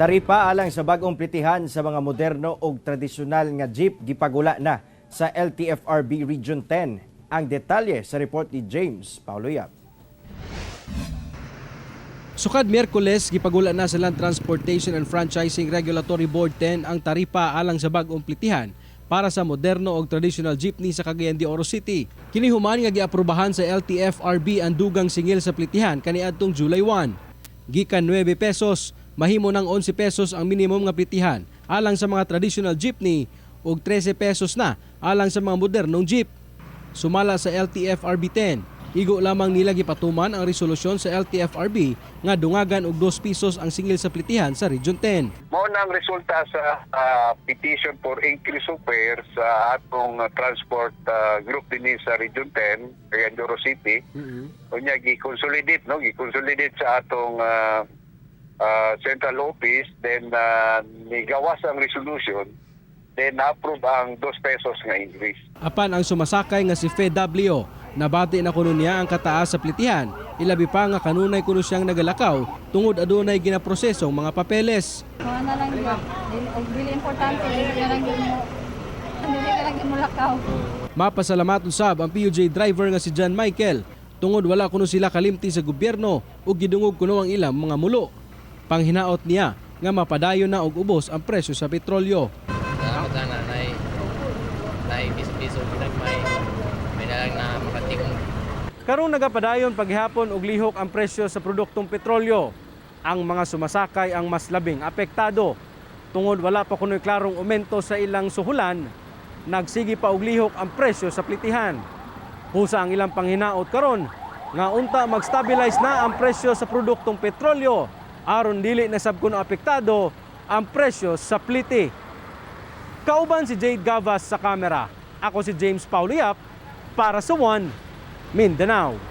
Taripa alang sa bagong plitihan sa mga moderno ug tradisyonal nga jeep gipagula na sa LTFRB Region 10. Ang detalye sa report ni James Pauloyap. Sukad Miyerkules, gipagula na sa Land Transportation and Franchising Regulatory Board 10 ang taripa alang sa bagong plitihan para sa moderno ug traditional jeepney sa Cagayan de Oro City. Kini human nga giaprubahan sa LTFRB ang dugang singil sa plitihan kaniadtong July 1. Gikan 9 pesos, mahimo ng 11 pesos ang minimum nga plitihan alang sa mga traditional jeepney ug 13 pesos na alang sa mga modernong jeep. Sumala sa LTFRB 10, igo lamang nila gipatuman ang resolusyon sa LTFRB nga dungagan og 2 pesos ang singil sa plitihan sa Region 10. Mao na ang resulta sa petition for increase of fare sa atong transport group din sa Region 10, Cagayan de Oro City. Unya gi-consolidate sa atong central office, then nigawas ang resolution, then na-approve ang 2 pesos nga increase. Apan ang sumasakay nga si FW, nabati na kuno niya ang kataas sa plitihan, ilabi pa nga kanunay kuno siyang nagalakaw tungod adunay ginaprosesong mga papeles. Mga na lang yun. Dili importante, dili ka lang mo lakaw. Mapasalamat usab ang PUJ driver nga si John Michael tungod wala kuno sila kalimti sa gobyerno ug gidungog kuno ang ilang mga mulo. Panghinaot niya nga mapadayon na og ubos ang presyo sa petrolyo. Salamat sana na piso may nalang na makatigong. Karong nagapadayon paghihapon og lihok ang presyo sa produktong petrolyo. Ang mga sumasakay ang mas labing apektado. Tungod wala pa kuno'y klarong aumento sa ilang suhulan, nagsigi pa og lihok ang presyo sa plitihan. Pusa ang ilang panghinaot karon nga unta mag-stabilize na ang presyo sa produktong petrolyo aron dili na sab kuno apektado ang presyo sa pliti. Kauban si Jade Gavas sa kamera. Ako si James Pauloyap para sa One Mindanao.